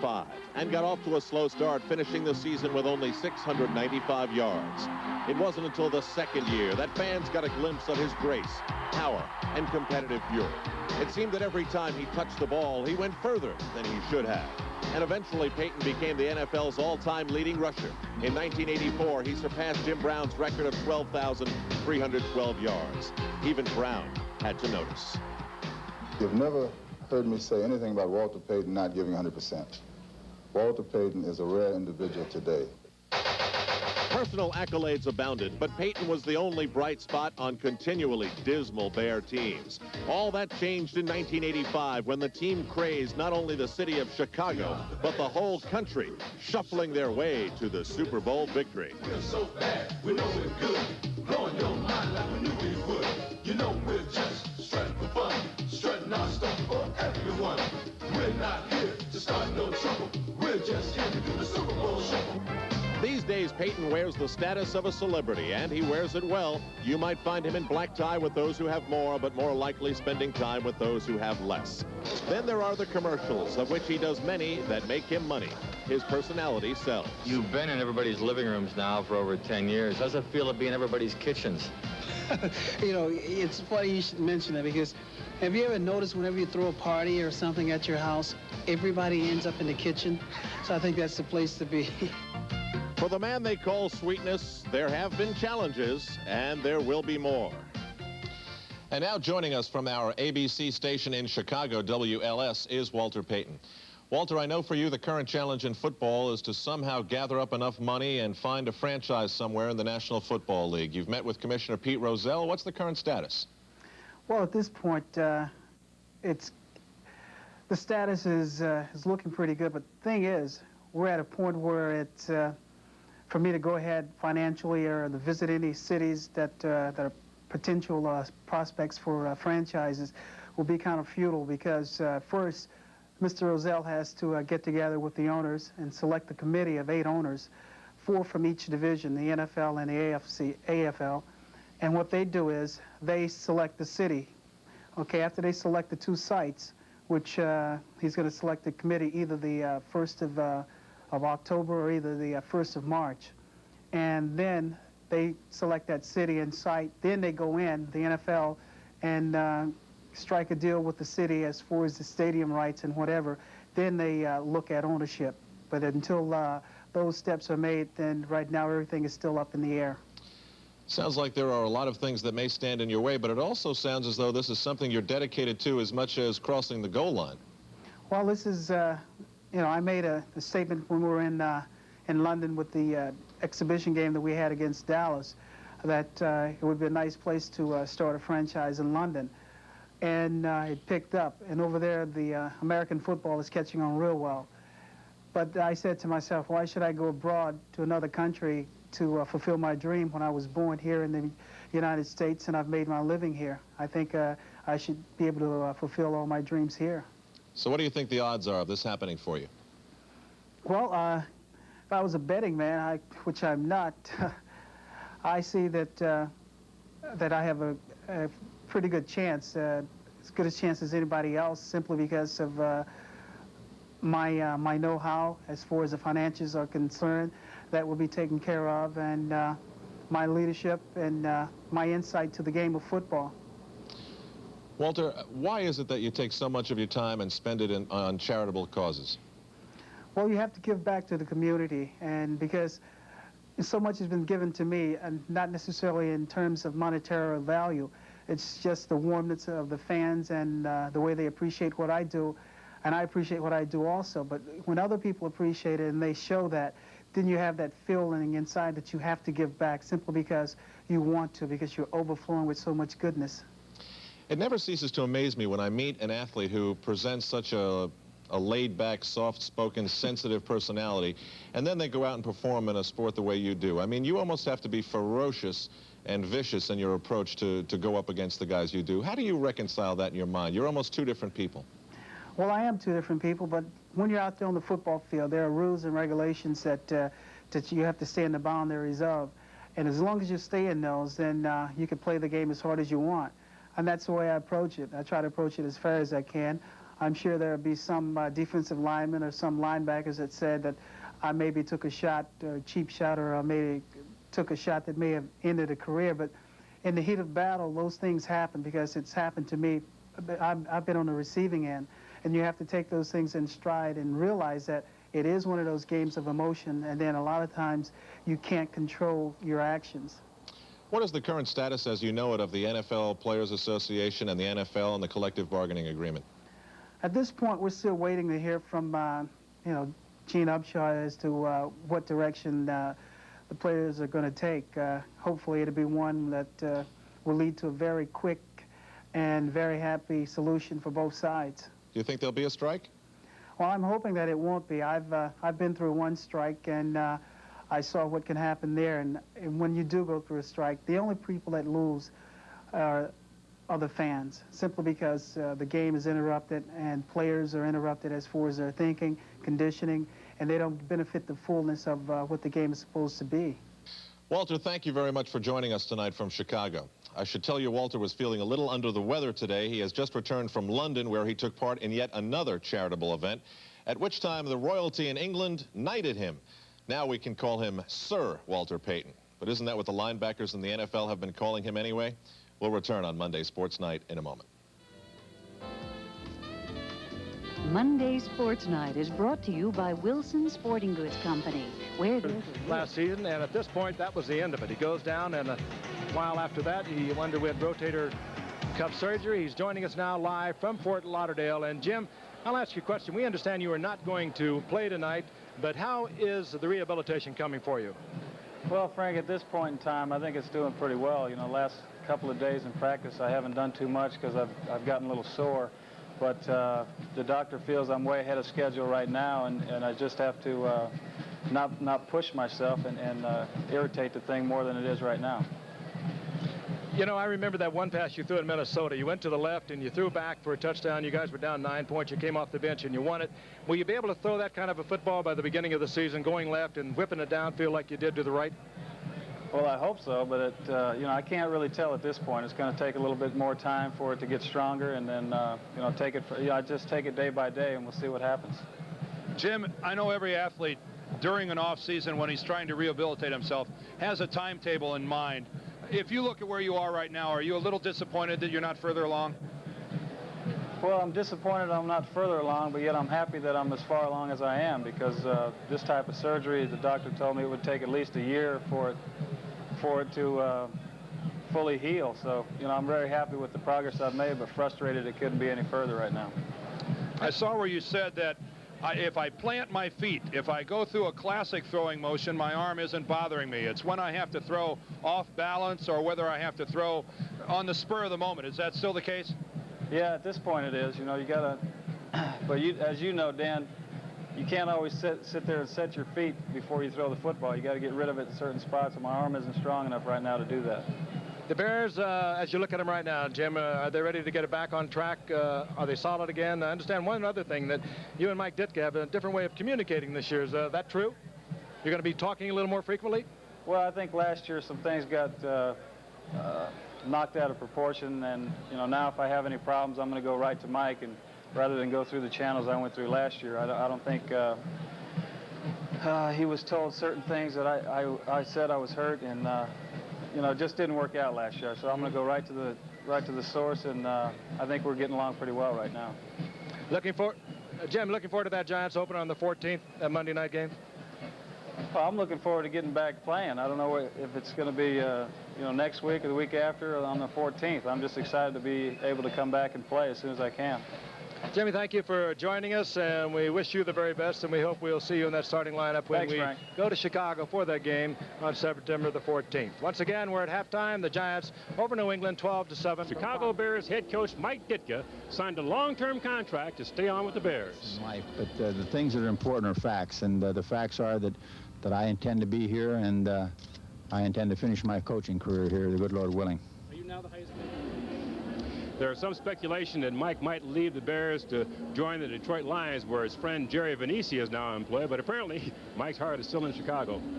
1985 and got off to a slow start, finishing the season with only 695 yards. It wasn't until the second year that fans got a glimpse of his grace, power, and competitive fury. It seemed that every time he touched the ball, he went further than he should have. And eventually, Payton became the NFL's all-time leading rusher. In 1984, he surpassed Jim Brown's record of 12,312 yards. Even Brown had to notice. You've never heard me say anything about Walter Payton not giving 100%. Walter Payton is a rare individual today. Personal accolades abounded, but Payton was the only bright spot on continually dismal Bear teams. All that changed in 1985 when the team crazed not only the city of Chicago, but the whole country, shuffling their way to the Super Bowl victory. We're so bad, we know we're good, blowing your mind like we knew we would. You know we're just strutting for fun, strutting our stuff for everyone. We're not here to start no trouble, we're just here to do the Super Bowl shuffle. These days, Payton wears the status of a celebrity, and he wears it well. You might find him in black tie with those who have more, but more likely spending time with those who have less. Then there are the commercials, of which he does many that make him money. His personality sells. You've been in everybody's living rooms now for over 10 years. How's it feel to be in everybody's kitchens? You know, it's funny you should mention that, because have you ever noticed whenever you throw a party or something at your house, everybody ends up in the kitchen? So I think that's the place to be. For the man they call Sweetness, there have been challenges, and there will be more. And now joining us from our ABC station in Chicago, WLS, is Walter Payton. Walter, I know for you the current challenge in football is to somehow gather up enough money and find a franchise somewhere in the National Football League. You've met with Commissioner Pete Rozelle. What's the current status? Well, at this point, the status is looking pretty good, but the thing is, we're at a point where it's for me to go ahead financially or to visit any cities that are potential prospects for franchises will be kind of futile, because first, Mr. Rozelle has to get together with the owners and select a committee of 8 owners, 4 from each division, the NFL and the AFL. And what they do is they select the city. Okay, after they select the 2 sites, which he's going to select the committee either the 1st of October or either the 1st of March. And then they select that city and site. Then they go in, the NFL, and strike a deal with the city as far as the stadium rights and whatever. Then they look at ownership. But until those steps are made, then right now everything is still up in the air. Sounds like there are a lot of things that may stand in your way, but it also sounds as though this is something you're dedicated to as much as crossing the goal line. Well, this is, you know, I made a statement when we were in London with the exhibition game that we had against Dallas, that it would be a nice place to start a franchise in London. And it picked up. And over there, the American football is catching on real well. But I said to myself, why should I go abroad to another country to fulfill my dream when I was born here in the United States and I've made my living here? I think I should be able to fulfill all my dreams here. So what do you think the odds are of this happening for you? Well, if I was a betting man, which I'm not, I see that that I have a pretty good chance, as good a chance as anybody else, simply because of my know-how as far as the finances are concerned. That will be taken care of, and my leadership and my insight to the game of football. Walter, why is it that you take so much of your time and spend it on charitable causes? Well, you have to give back to the community, and because so much has been given to me, and not necessarily in terms of monetary value. It's just the warmness of the fans and the way they appreciate what I do, and I appreciate what I do also. But when other people appreciate it and they show that, then you have that feeling inside that you have to give back simply because you want to, because you're overflowing with so much goodness. It never ceases to amaze me when I meet an athlete who presents such a laid-back, soft-spoken, sensitive personality, and then they go out and perform in a sport the way you do. I mean, you almost have to be ferocious and vicious in your approach to go up against the guys you do. How do you reconcile that in your mind? You're almost 2 different people. Well, I am 2 different people, but when you're out there on the football field, there are rules and regulations that you have to stay in the boundaries of. And as long as you stay in those, then you can play the game as hard as you want. And that's the way I approach it. I try to approach it as fair as I can. I'm sure there'll be some defensive linemen or some linebackers that said that I maybe took a shot, a cheap shot, or I maybe took a shot that may have ended a career. But in the heat of battle, those things happen, because it's happened to me. I've been on the receiving end, and you have to take those things in stride and realize that it is one of those games of emotion, and then a lot of times you can't control your actions. What is the current status, as you know it, of the NFL Players Association and the NFL and the collective bargaining agreement? At this point, we're still waiting to hear from, you know, Gene Upshaw as to what direction the players are going to take. Hopefully it'll be one that will lead to a very quick and very happy solution for both sides. Do you think there'll be a strike? Well, I'm hoping that it won't be. I've been through one strike, and I saw what can happen there. And when you do go through a strike, the only people that lose are the fans, simply because the game is interrupted and players are interrupted as far as their thinking, conditioning, and they don't benefit the fullness of what the game is supposed to be. Walter, thank you very much for joining us tonight from Chicago. I should tell you Walter was feeling a little under the weather today. He has just returned from London, where he took part in yet another charitable event, at which time the royalty in England knighted him. Now we can call him Sir Walter Payton. But isn't that what the linebackers in the NFL have been calling him anyway? We'll return on Monday Sports Night in a moment. Monday Sports Night is brought to you by Wilson Sporting Goods Company, where last season, and at this point, that was the end of it. He goes down, and a while after that, he underwent rotator cuff surgery. He's joining us now live from Fort Lauderdale. And Jim, I'll ask you a question. We understand you are not going to play tonight, but how is the rehabilitation coming for you? Well, Frank, at this point in time, I think it's doing pretty well. You know, last couple of days in practice, I haven't done too much because I've gotten a little sore. But the doctor feels I'm way ahead of schedule right now, and I just have to not push myself and irritate the thing more than it is right now. You know, I remember that one pass you threw in Minnesota. You went to the left and you threw back for a touchdown. You guys were down 9 points. You came off the bench and you won it. Will you be able to throw that kind of a football by the beginning of the season, going left and whipping it downfield like you did to the right? Well, I hope so, but you know, I can't really tell at this point. It's going to take a little bit more time for it to get stronger, and then you know, I just take it day by day, and we'll see what happens. Jim, I know every athlete during an off season, when he's trying to rehabilitate himself, has a timetable in mind. If you look at where you are right now, are you a little disappointed that you're not further along? Well, I'm disappointed I'm not further along, but yet I'm happy that I'm as far along as I am, because this type of surgery, the doctor told me it would take at least a year for it to fully heal. So, you know, I'm very happy with the progress I've made, but frustrated it couldn't be any further right now. I saw where you said that if I plant my feet, if I go through a classic throwing motion, my arm isn't bothering me. It's when I have to throw off balance or whether I have to throw on the spur of the moment. Is that still the case? Yeah, at this point it is. You know, you gotta, but as you know, Dan, you can't always sit there and set your feet before you throw the football. You got to get rid of it in certain spots, and my arm isn't strong enough right now to do that. The Bears, as you look at them right now, Jim, are they ready to get it back on track? Are they solid again? I understand one other thing, that you and Mike Ditka have a different way of communicating this year. Is that true? You're going to be talking a little more frequently? Well, I think last year some things got knocked out of proportion, and you know, now if I have any problems, I'm going to go right to Mike, and rather than go through the channels I went through last year. I don't think he was told certain things that I said I was hurt, and you know, it just didn't work out last year. So I'm going to go right to the source, and I think we're getting along pretty well right now. Jim, looking forward to that Giants opener on the 14th, that Monday night game? Well, I'm looking forward to getting back playing. I don't know if it's going to be you know, next week or the week after or on the 14th. I'm just excited to be able to come back and play as soon as I can. Jimmy, thank you for joining us, and we wish you the very best, and we hope we'll see you in that starting lineup when we go to Chicago for that game on September the 14th. Once again, we're at halftime. The Giants over New England, 12-7. Chicago Bears head coach Mike Ditka signed a long-term contract to stay on with the Bears. But the things that are important are facts, and the facts are that I intend to be here, and I intend to finish my coaching career here, the good Lord willing. Are you now the highest paid? There's some speculation that Mike might leave the Bears to join the Detroit Lions, where his friend Jerry Venisi is now employed, but apparently Mike's heart is still in Chicago.